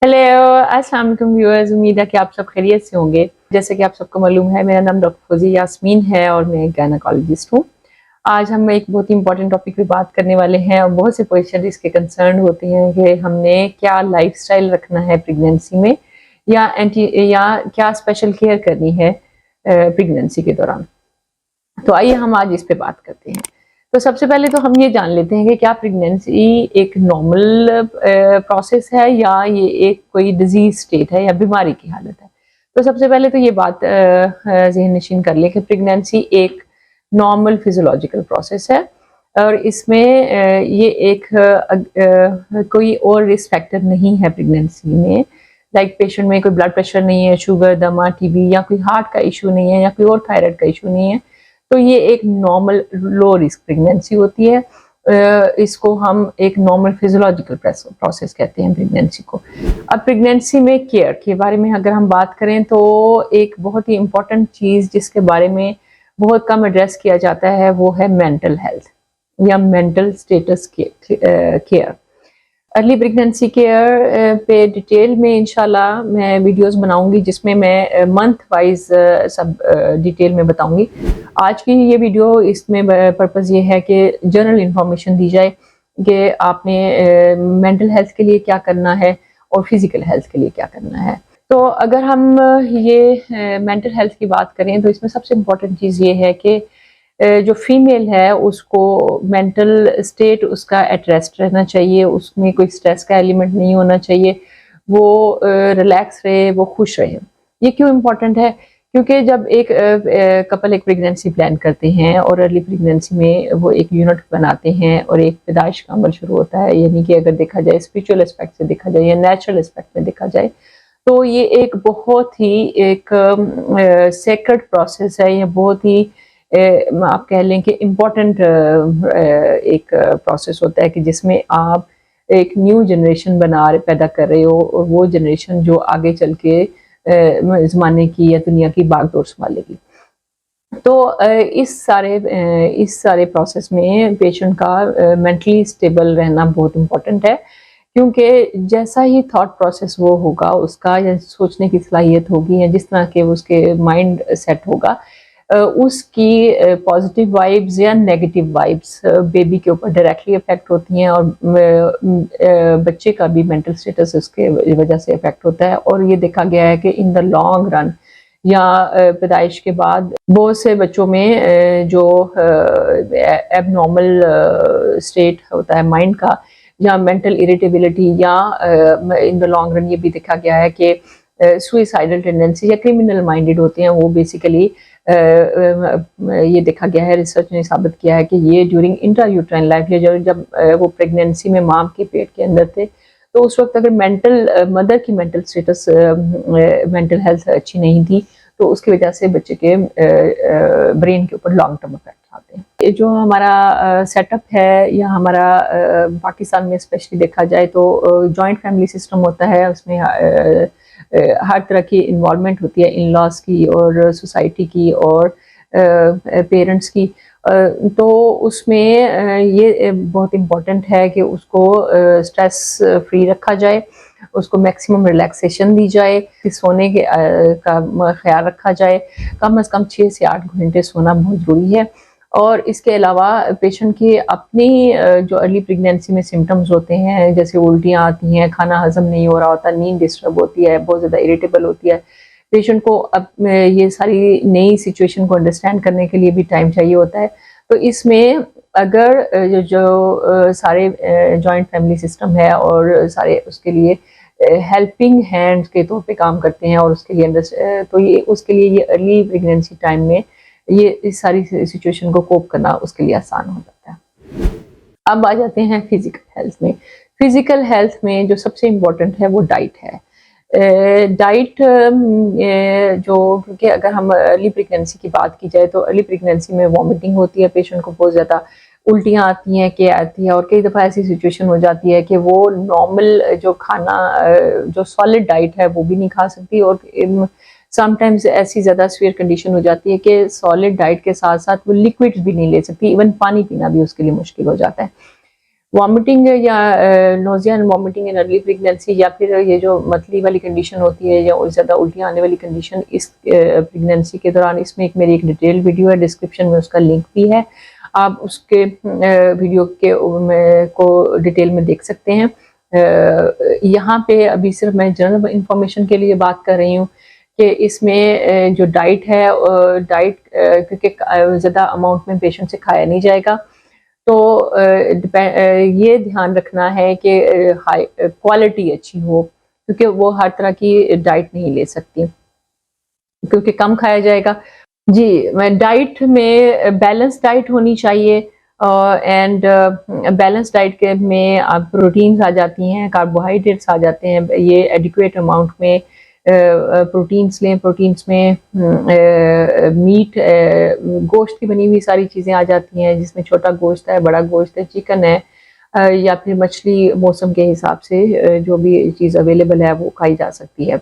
Hello, अस्सलाम वालेकुम viewers. उम्मीद है कि आप सब खैरियत से होंगे। जैसे कि आप सबको मालूम है, मेरा नाम डॉक्टर फौजी यास्मीन है और मैं एक गायनेकोलॉजिस्ट हूँ। आज हम एक बहुत ही इंपॉर्टेंट टॉपिक पे बात करने वाले हैं और बहुत से पेशेंट इसके कंसर्न होते हैं कि हमने क्या लाइफस्टाइल रखना है प्रेगनेंसी में या क्या स्पेशल केयर करनी है प्रेगनेंसी के दौरान। तो आइए हम आज इस पे बात करते हैं। तो सबसे पहले तो हम ये जान लेते हैं कि क्या प्रेगनेंसी एक नॉर्मल प्रोसेस है या ये एक कोई डिजीज स्टेट है या बीमारी की हालत है। तो सबसे पहले तो ये बात ज़हन नशीन कर ले कि प्रेगनेंसी एक नॉर्मल फिजियोलॉजिकल प्रोसेस है और इसमें ये एक कोई और रिस्क फैक्टर नहीं है प्रेगनेंसी में। लाइक पेशेंट में कोई ब्लड प्रेशर नहीं है, शुगर, दमा, टीबी या कोई हार्ट का इशू नहीं है या कोई और थायराइड का इशू नहीं है। तो ये एक नॉर्मल लो रिस्क प्रेगनेंसी होती है। इसको हम एक नॉर्मल फिजियोलॉजिकल प्रोसेस कहते हैं प्रेगनेंसी को। अब प्रेगनेंसी में केयर के बारे में अगर हम बात करें तो एक बहुत ही इम्पोर्टेंट चीज़ जिसके बारे में बहुत कम एड्रेस किया जाता है वो है मेंटल हेल्थ या mental status care. Early pregnancy care पे डिटेल में इंशाल्लाह मैं वीडियोस बनाऊंगी जिसमें मैं मंथ वाइज सब डिटेल में बताऊंगी। आज की ये वीडियो इसमें पर्पस ये है कि जनरल इंफॉर्मेशन दी जाए कि आपने मेंटल हेल्थ के लिए क्या करना है और फिजिकल हेल्थ के लिए क्या करना है। तो अगर हम ये मेंटल हेल्थ की बात करें तो इसमें सबसे इम्पोर्टेंट चीज़ ये है कि जो फीमेल है उसको मेंटल स्टेट उसका एट रेस्ट रहना चाहिए, उसमें कोई स्ट्रेस का एलिमेंट नहीं होना चाहिए, वो रिलैक्स रहे, वो खुश रहे। ये क्यों इम्पोर्टेंट है? क्योंकि जब एक कपल एक प्रेगनेंसी प्लान करते हैं और अर्ली प्रेगनेंसी में वो एक यूनिट बनाते हैं और एक पैदाइश का अमल शुरू होता है, यानी कि अगर देखा जाए स्पिरिचुअल एस्पेक्ट से देखा जाए या नेचुरल एस्पेक्ट में देखा जाए तो ये एक बहुत ही एक सेक्रेड प्रोसेस है, ये बहुत ही आप कह लें कि इम्पोर्टेंट एक प्रोसेस होता है कि जिसमें आप एक न्यू जनरेशन पैदा कर रहे हो और वो जनरेशन जो आगे चल के ज़माने की या दुनिया की बागडोर संभालेगी। तो इस सारे प्रोसेस में पेशेंट का मेंटली स्टेबल रहना बहुत इम्पोर्टेंट है, क्योंकि जैसा ही थॉट प्रोसेस वो होगा उसका या सोचने की सलाहियत होगी या जिस तरह के उसके माइंड सेट होगा उसकी पॉजिटिव वाइब्स या नेगेटिव वाइब्स बेबी के ऊपर डायरेक्टली इफेक्ट होती हैं और बच्चे का भी मेंटल स्टेटस उसके वजह से इफेक्ट होता है। और ये देखा गया है कि इन द लॉन्ग रन या पैदाइश के बाद बहुत से बच्चों में जो एबनॉर्मल स्टेट होता है माइंड का या मेंटल इरिटेबिलिटी या इन द लॉन्ग रन ये भी देखा गया है कि सुइसाइडल टेंडेंसी या क्रिमिनल माइंडेड होते हैं वो बेसिकली ये देखा गया है, रिसर्च ने साबित किया है कि ये ड्यूरिंग इंट्रायूट्राइन लाइफ या जब वो प्रेगनेंसी में माँ के पेट के अंदर थे तो उस वक्त अगर मदर की मेंटल स्टेटस मेंटल हेल्थ अच्छी नहीं थी तो उसकी वजह से बच्चे के ब्रेन के ऊपर लॉन्ग टर्म इफेक्ट आते हैं। ये जो हमारा सेटअप है या हमारा पाकिस्तान में स्पेशली देखा जाए तो जॉइंट फैमिली सिस्टम होता है, उसमें हर तरह की इन्वॉल्वमेंट होती है, इन लॉज की और सोसाइटी की और पेरेंट्स की। तो उसमें ये बहुत इम्पोर्टेंट है कि उसको स्ट्रेस फ्री रखा जाए, उसको मैक्सिमम रिलैक्सेशन दी जाए, सोने के का ख्याल रखा जाए। कम से कम 6 से 8 घंटे सोना बहुत ज़रूरी है। और इसके अलावा पेशेंट की अपनी जो अर्ली प्रेगनेंसी में सिम्टम्स होते हैं, जैसे उल्टियाँ आती हैं, खाना हजम नहीं हो रहा होता, नींद डिस्टर्ब होती है, बहुत ज़्यादा इरिटेबल होती है, पेशेंट को अब ये सारी नई सिचुएशन को अंडरस्टैंड करने के लिए भी टाइम चाहिए होता है। तो इसमें अगर जो सारे जॉइंट फैमिली सिस्टम है और सारे उसके लिए हेल्पिंग हैंड्स के तौर पे काम करते हैं और उसके लिए उसके लिए ये अर्ली प्रेगनेंसी टाइम में ये इस सारी सिचुएशन को कोप करना उसके लिए आसान हो जाता है। अब आ जाते हैं फिजिकल हेल्थ में। फिजिकल हेल्थ में जो सबसे इम्पोर्टेंट है वो डाइट है। डाइट जो क्योंकि अगर हम अर्ली प्रेगनेंसी की बात की जाए तो अर्ली प्रेगनेंसी में वॉमिटिंग होती है, पेशेंट को बहुत ज़्यादा उल्टियाँ आती हैं कि आती है और कई दफ़ा ऐसी सिचुएशन हो जाती है कि वो नॉर्मल जो खाना जो सॉलिड डाइट है वो भी नहीं खा सकती और समटाइम्स ऐसी ज़्यादा सीवियर कंडीशन हो जाती है कि सॉलिड डाइट के साथ साथ वो लिक्विड्स भी नहीं ले सकती, इवन पानी पीना भी उसके लिए मुश्किल हो जाता है। वॉमिटिंग या nausea and vomiting in early pregnancy, या फिर ये जो मतली वाली कंडीशन होती है या ज़्यादा उल्टियाँ आने वाली कंडीशन इस प्रेगनेंसी के दौरान, इसमें एक मेरी एक डिटेल वीडियो है, डिस्क्रिप्शन में उसका लिंक भी है, आप उसके वीडियो के को डिटेल में देख सकते हैं। यहाँ पे अभी सिर्फ मैं जनरल इंफॉर्मेशन के लिए बात कर रही हूँ कि इसमें जो डाइट है, डाइट क्योंकि ज़्यादा अमाउंट में पेशेंट से खाया नहीं जाएगा, तो ये ध्यान रखना है कि हाई क्वालिटी अच्छी हो, क्योंकि वो हर तरह की डाइट नहीं ले सकती क्योंकि कम खाया जाएगा। जी, डाइट में बैलेंस डाइट होनी चाहिए, एंड बैलेंस डाइट के में आप प्रोटीन्स आ जाती हैं, कार्बोहाइड्रेट्स आ जाते हैं, ये एडिक्वेट अमाउंट में प्रोटीन्स लें। प्रोटीन्स में मीट, गोश्त की बनी हुई सारी चीज़ें आ जाती हैं, जिसमें छोटा गोश्त है, बड़ा गोश्त है, चिकन है, या फिर मछली मौसम के हिसाब से जो भी चीज़ अवेलेबल है वो खाई जा सकती है।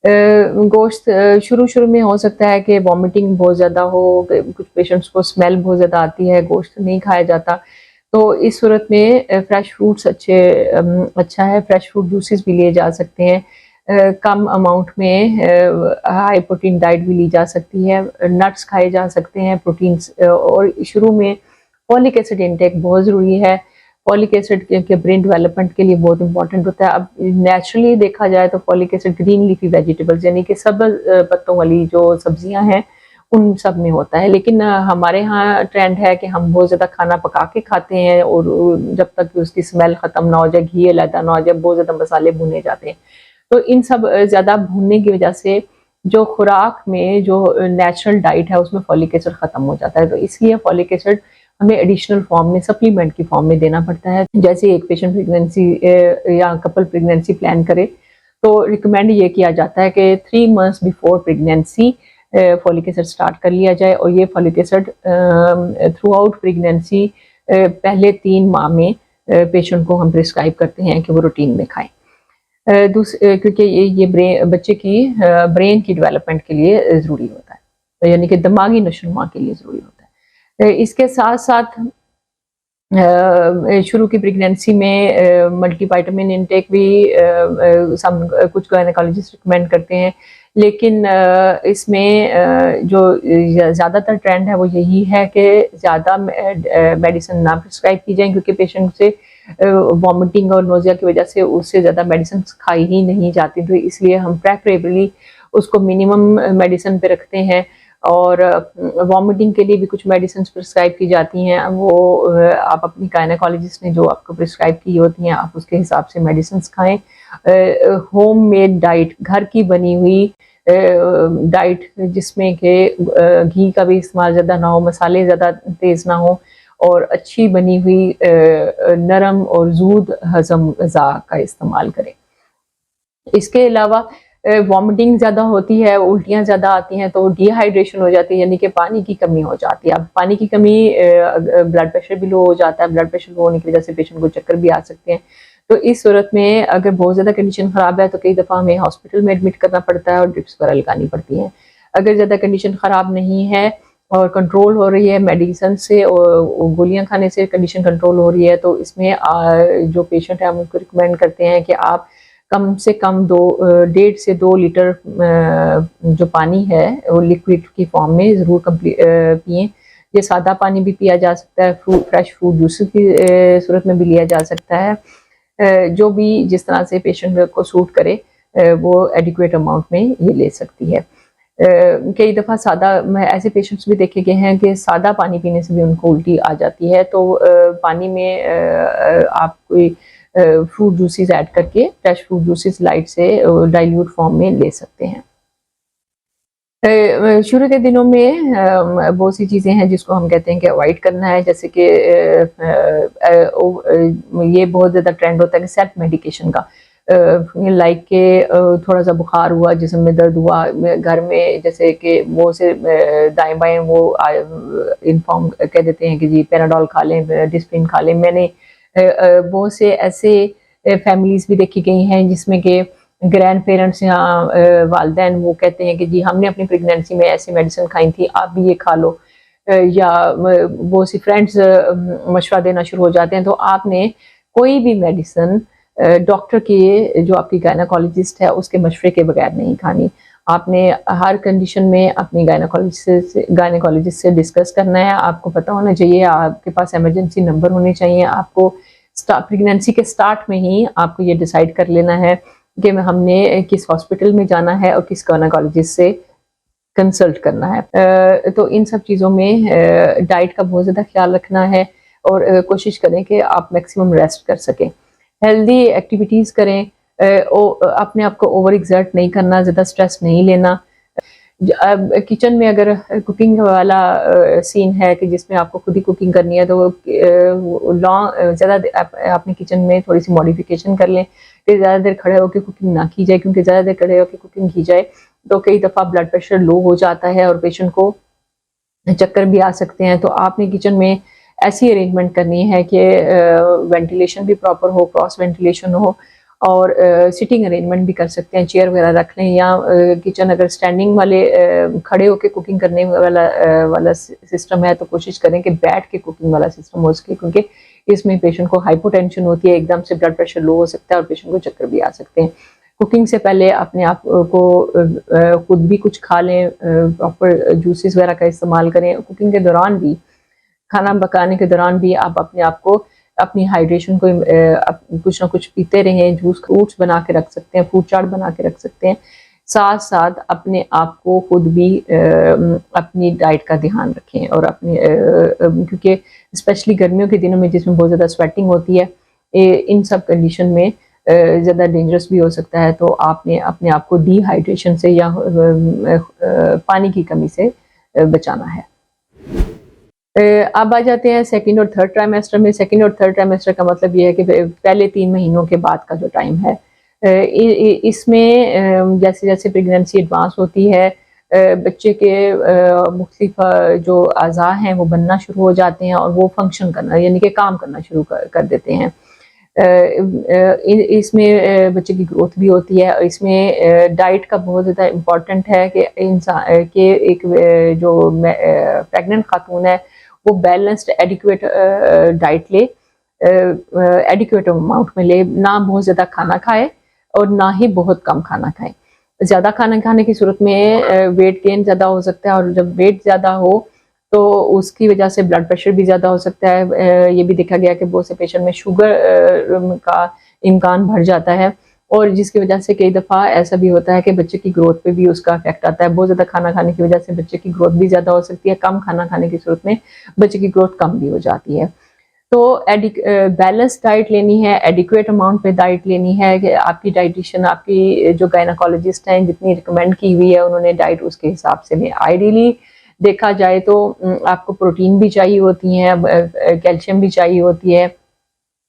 गोश्त शुरू में हो सकता है कि वॉमिटिंग बहुत ज़्यादा हो, कुछ पेशेंट्स को स्मेल बहुत ज़्यादा आती है, गोश्त नहीं खाया जाता, तो इस सूरत में फ्रेश फ्रूट्स अच्छा है, फ्रेश फ्रूट जूसेस भी लिए जा सकते हैं। कम अमाउंट में हाई प्रोटीन डाइट भी ली जा सकती है, नट्स खाए जा सकते हैं, प्रोटीन्स, और शुरू में फॉलिक एसिड इंटेक बहुत ज़रूरी है। फॉलिक एसिड के ब्रेन डेवलपमेंट के लिए बहुत इंपॉर्टेंट होता है। अब नेचुरली देखा जाए तो folic acid green leafy vegetables यानी कि सब्ज़ पत्तों वाली जो सब्जियां हैं उन सब में होता है, लेकिन हमारे यहाँ ट्रेंड है कि हम बहुत ज़्यादा खाना पका के खाते हैं, और जब तक उसकी स्मेल ख़त्म ना हो जाए, घी अलहदा ना हो जाए, बहुत ज़्यादा मसाले भुने जाते हैं, तो इन सब ज़्यादा भूनने की वजह से जो खुराक में जो नेचुरल डाइट है उसमें फॉलिक एसिड ख़त्म हो जाता है, तो इसलिए फॉलिक एसिड हमें एडिशनल फॉर्म में, सप्लीमेंट की फॉर्म में देना पड़ता है। जैसे एक पेशेंट प्रेगनेंसी या कपल प्रेगनेंसी प्लान करे तो रिकमेंड ये किया जाता है कि 3 months before pregnancy folic acid start कर लिया जाए, और ये folic acid through out pregnancy पहले 3 माह में पेशेंट को हम प्रिस्क्राइब करते हैं कि वो रूटीन में खाएं, क्योंकि ये बच्चे की ब्रेन की डेवलपमेंट के लिए ज़रूरी होता है, यानी कि दिमागी नशोनुमा के लिए ज़रूरी होता है। इसके साथ साथ शुरू की प्रेगनेंसी में मल्टीविटामिन इंटेक भी कुछ गायनेकोलॉजिस्ट रिकमेंड करते हैं, लेकिन इसमें जो ज़्यादातर ट्रेंड है वो यही है कि ज़्यादा मेडिसिन ना प्रिस्क्राइब की जाए, क्योंकि पेशेंट से वॉमिटिंग और नोजिया की वजह से उससे ज़्यादा मेडिसिन खाई ही नहीं जाती, तो इसलिए हम प्रेफरेबली उसको मिनिमम मेडिसिन पे रखते हैं, और वॉमिटिंग के लिए भी कुछ मेडिसिन प्रिस्क्राइब की जाती हैं, वो आप अपनी गायनेकोलॉजिस्ट ने जो आपको प्रिस्क्राइब की होती हैं आप उसके हिसाब से मेडिसिन खाएं। होम मेड डाइट, घर की बनी हुई डाइट, जिसमें कि घी का भी इस्तेमाल ज़्यादा ना हो, मसाले ज़्यादा तेज़ ना हो, और अच्छी बनी हुई नरम और जूद हज़म ग़िज़ा का इस्तेमाल करें। इसके अलावा वॉमिटिंग ज़्यादा होती है, उल्टियाँ ज़्यादा आती हैं, तो डिहाइड्रेशन हो जाती है, यानी कि पानी की कमी हो जाती है। अब पानी की कमी, ब्लड प्रेशर भी लो हो जाता है, ब्लड प्रेशर लो होने की वजह से पेशेंट को चक्कर भी आ सकते हैं। तो इस सूरत में अगर बहुत ज़्यादा कंडीशन ख़राब है तो कई दफ़ा हमें हॉस्पिटल में एडमिट करना पड़ता है और ड्रिप्स वगैरह लगानी पड़ती हैं। अगर ज़्यादा कंडीशन ख़राब नहीं है और कंट्रोल हो रही है मेडिसिन से और गोलियाँ खाने से कंडीशन कंट्रोल हो रही है, तो इसमें जो पेशेंट है हम उनको रिकमेंड करते हैं कि आप कम से कम 1.5 से 2 लीटर जो पानी है वो लिक्विड की फॉर्म में ज़रूर पिएँ। ये सादा पानी भी पिया जा सकता है, फ्रेश फ्रूट जूस की सूरत में भी लिया जा सकता है। जो भी जिस तरह से पेशेंट को सूट करे वो एडिक्वेट अमाउंट में ये ले सकती है। कई दफ़ा सादा ऐसे पेशेंट्स भी देखे गए हैं कि सादा पानी पीने से भी उनको उल्टी आ जाती है, तो पानी में आप कोई फ्रूट जूसेस ऐड करके फ्रेश फ्रूट जूसेस लाइट से डाइल्यूट फॉर्म में ले सकते हैं। शुरू के दिनों में बहुत सी चीज़ें हैं जिसको हम कहते हैं कि अवॉइड करना है, जैसे कि ये बहुत ज़्यादा ट्रेंड होता है कि सेल्फ मेडिकेशन का, लाइक के थोड़ा सा बुखार हुआ, जिस्म में दर्द हुआ, घर में जैसे कि वो से दाएं बाएं वो इन्फॉर्म कह देते हैं कि जी पैराडोल खा लें, डिस्प्रिन खा लें। मैंने बहुत से ऐसे फैमिलीज़ भी देखी गई हैं जिसमें कि ग्रैंड पेरेंट्स या वालदैन वो कहते हैं कि जी हमने अपनी प्रेगनेंसी में ऐसी मेडिसिन खाई थी, आप भी ये खा लो। या वो सी फ्रेंड्स मशवरा देना शुरू हो जाते हैं, तो आपने कोई भी मेडिसिन डॉक्टर के, जो आपकी गायनाकोलॉजिस्ट है, उसके मशवरे के बगैर नहीं खानी। आपने हर कंडीशन में अपनी गायनाकोलॉजिस्ट से डिस्कस करना है। आपको पता होना चाहिए, आपके पास इमरजेंसी नंबर होने चाहिए। आपको प्रेगनेंसी के स्टार्ट में ही आपको ये डिसाइड कर लेना है कि हमने किस हॉस्पिटल में जाना है और किस गायनाकोलॉजिस्ट से कंसल्ट करना है। तो इन सब चीज़ों में डाइट का बहुत ज़्यादा ख्याल रखना है और कोशिश करें कि आप मैक्सिमम रेस्ट कर सकें। हेल्दी एक्टिविटीज़ करें, अपने आप को ओवर एग्जर्ट नहीं करना, ज़्यादा स्ट्रेस नहीं लेना। किचन में अगर कुकिंग वाला सीन है कि जिसमें आपको खुद ही कुकिंग करनी है, तो ज़्यादा आपने किचन में थोड़ी सी मॉडिफिकेशन कर लें कि ज़्यादा देर खड़े होकर कुकिंग ना की जाए, क्योंकि ज़्यादा देर खड़े होकर कुकिंग की जाए तो कई दफ़ा ब्लड प्रेशर लो हो जाता है और पेशेंट को चक्कर भी आ सकते हैं। तो आपने किचन में ऐसी अरेंजमेंट करनी है कि वेंटिलेशन भी प्रॉपर हो, क्रॉस वेंटिलेशन हो, और सिटिंग अरेंजमेंट भी कर सकते हैं, चेयर वगैरह रख लें, या किचन अगर स्टैंडिंग वाले खड़े होकर कुकिंग करने वाला सिस्टम है तो कोशिश करें कि बैठ के कुकिंग वाला सिस्टम हो सके, क्योंकि इसमें पेशेंट को हाइपोटेंशन होती है, एकदम से ब्लड प्रेशर लो हो सकता है और पेशेंट को चक्कर भी आ सकते हैं। कुकिंग से पहले अपने आप को खुद भी कुछ खा लें, प्रॉपर जूसेस वगैरह का इस्तेमाल करें। कुकिंग के दौरान भी, खाना पकाने के दौरान भी आप अपने आप को, अपनी हाइड्रेशन को कुछ ना कुछ पीते रहें। जूस, फ्रूट्स बना के रख सकते हैं, फ्रूट चाट बना के रख सकते हैं। साथ साथ अपने आप को खुद भी अपनी डाइट का ध्यान रखें, और अपने क्योंकि स्पेशली गर्मियों के दिनों में जिसमें बहुत ज़्यादा स्वेटिंग होती है, इन सब कंडीशन में ज़्यादा डेंजरस भी हो सकता है। तो आपने अपने आप को डिहाइड्रेशन से या पानी की कमी से बचाना है। अब आ जाते हैं सेकंड और थर्ड ट्राइमेस्टर में। सेकंड और थर्ड ट्राइमेस्टर का मतलब ये है कि पहले 3 महीनों के बाद का जो टाइम है, इसमें जैसे जैसे प्रेगनेंसी एडवांस होती है, बच्चे के मुख्तलिफ जो अज़ा हैं वो बनना शुरू हो जाते हैं और वो फंक्शन करना, यानी कि काम करना शुरू कर देते हैं। इसमें बच्चे की ग्रोथ भी होती है, और इसमें डाइट का बहुत ज़्यादा इम्पॉर्टेंट है कि इंसान के एक जो प्रेग्नेंट खातून है वो बैलेंस्ड एडिक्वेट डाइट ले, एडिक्वेट अमाउंट में ले, ना बहुत ज़्यादा खाना खाए और ना ही बहुत कम खाना खाए। ज़्यादा खाना खाने की सूरत में वेट गेन ज़्यादा हो सकता है, और जब वेट ज़्यादा हो तो उसकी वजह से ब्लड प्रेशर भी ज़्यादा हो सकता है। ये भी देखा गया कि बहुत से पेशेंट में शुगर का इम्कान बढ़ जाता है, और जिसकी वजह से कई दफ़ा ऐसा भी होता है कि बच्चे की ग्रोथ पे भी उसका इफेक्ट आता है। बहुत ज़्यादा खाना खाने की वजह से बच्चे की ग्रोथ भी ज़्यादा हो सकती है, कम खाना खाने की सूरत में बच्चे की ग्रोथ कम भी हो जाती है। तो बैलेंस डाइट लेनी है, एडिक्वेट अमाउंट पे डाइट लेनी है कि आपकी डाइटिशियन, आपकी जो गायनाकोलॉजिस्ट हैं, जितनी रिकमेंड की हुई है उन्होंने डाइट, उसके हिसाब से लें। आइडियली देखा जाए तो आपको प्रोटीन भी चाहिए होती हैं, कैल्शियम भी चाहिए होती है,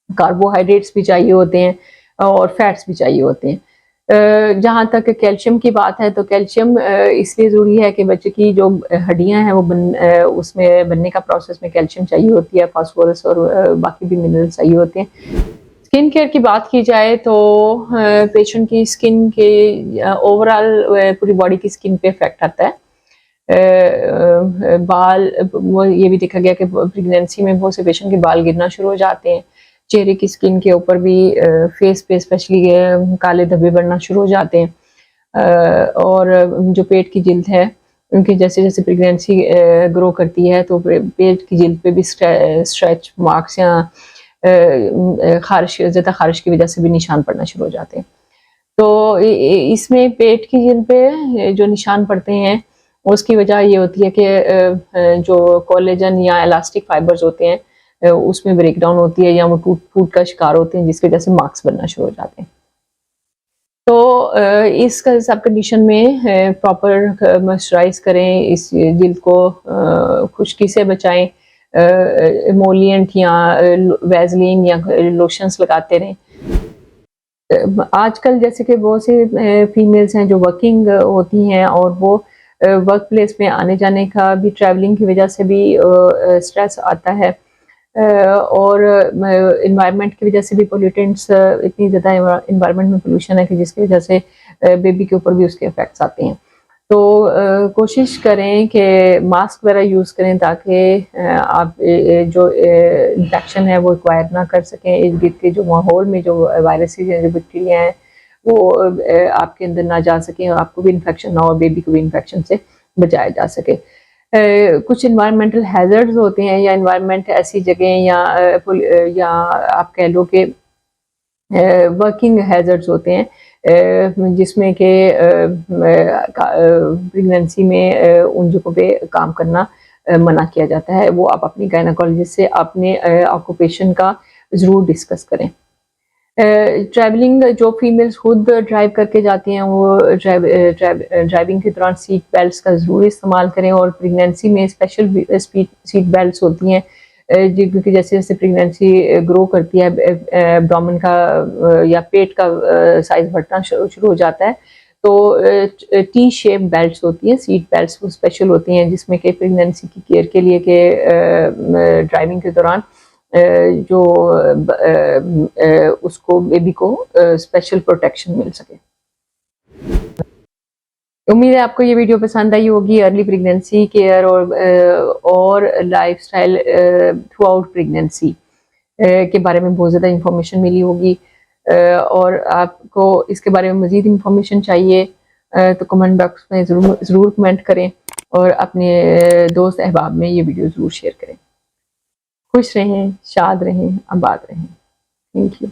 कार्बोहाइड्रेट्स भी चाहिए होते हैं, और फैट्स भी चाहिए होते हैं। जहाँ तक कैल्शियम की बात है, तो कैल्शियम इसलिए ज़रूरी है कि बच्चे की जो हड्डियाँ हैं वो उसमें बनने का प्रोसेस में कैल्शियम चाहिए होती है, फास्फोरस और बाकी भी मिनरल्स चाहिए होते हैं। स्किन केयर की बात की जाए तो पेशेंट की स्किन के ओवरऑल पूरी बॉडी की स्किन पे इफेक्ट आता है। बाल, वो ये भी देखा गया कि प्रेगनेंसी में बहुत से पेशेंट के बाल गिरना शुरू हो जाते हैं। चेहरे की स्किन के ऊपर भी, फेस पे स्पेशली काले धब्बे बढ़ना शुरू हो जाते हैं। और जो पेट की जिल्द है, उनके जैसे जैसे प्रेगनेंसी ग्रो करती है तो पेट की जिल्द पे भी स्ट्रेच मार्क्स या ज़्यादा खारिश की वजह से भी निशान पड़ना शुरू हो जाते हैं। तो इसमें पेट की जिल्द पे जो निशान पड़ते हैं उसकी वजह ये होती है कि जो कोलेजन या इलास्टिक फाइबर्स होते हैं उसमें ब्रेक डाउन होती है, या वो टूट का शिकार होते हैं, जिसकी वजह से मार्क्स बनना शुरू हो जाते हैं। तो इस सब कंडीशन में प्रॉपर मॉइस्चराइज करें, इस जिल्द को खुश्की से बचाएं, एमोलिएंट या वैसलीन या लोशंस लगाते रहें। आजकल जैसे कि बहुत से फीमेल्स हैं जो वर्किंग होती हैं, और वो वर्क प्लेस में आने जाने का भी, ट्रैवलिंग की वजह से भी स्ट्रेस आता है, और इन्वायरमेंट की वजह से भी पोल्यूटेंट्स, इतनी ज़्यादा इन्वायरमेंट में पोल्यूशन है कि जिसकी वजह से बेबी के ऊपर भी उसके इफेक्ट्स आते हैं। तो कोशिश करें कि मास्क वगैरह यूज़ करें ताकि आप जो इन्फेक्शन है वो एक्वायर ना कर सकें। इर्द गिर्द के जो माहौल में जो वायरसेस हैं, जो बैक्टीरिया हैं, वो आपके अंदर ना जा सकें और आपको भी इन्फेक्शन ना हो, बेबी को भी इन्फेक्शन से बचाया जा सके। कुछ इन्वायरमेंटल हैज़र्ड्स होते हैं या इन्वायरमेंट ऐसी जगह या आप कह लो कि वर्किंग हैज़र्ड्स होते हैं जिसमें कि प्रेगनेंसी में उन जगहों पे काम करना मना किया जाता है। वो आप अपनी गायनेकोलॉजिस्ट से अपने ऑक्यूपेशन का ज़रूर डिस्कस करें। ट्रैवलिंग जो फीमेल्स खुद ड्राइव करके जाती हैं वो ड्राइविंग के दौरान सीट बेल्ट्स का ज़रूर इस्तेमाल करें और प्रेगनेंसी में स्पेशल सीट बेल्ट्स होती हैं क्योंकि जैसे जैसे प्रेगनेंसी ग्रो करती है एब्डोमेन का या पेट का साइज बढ़ना शुरू हो जाता है तो टी शेप बेल्ट्स होती हैं, सीट बेल्ट्स वो स्पेशल होती हैं जिसमें कि प्रेगनेंसी की केयर के लिए कि ड्राइविंग के दौरान जो उसको बेबी को स्पेशल प्रोटेक्शन मिल सके। उम्मीद है आपको ये वीडियो पसंद आई होगी। अर्ली प्रेगनेंसी केयर और लाइफस्टाइल थ्रू आउट प्रेगनेंसी के बारे में बहुत ज़्यादा इंफॉर्मेशन मिली होगी और आपको इसके बारे में मज़ीद इंफॉर्मेशन चाहिए तो कमेंट बॉक्स में ज़रूर कमेंट करें और अपने दोस्त अहबाब में ये वीडियो ज़रूर शेयर करें। खुश रहें, शाद रहें, आबाद रहें। Thank you.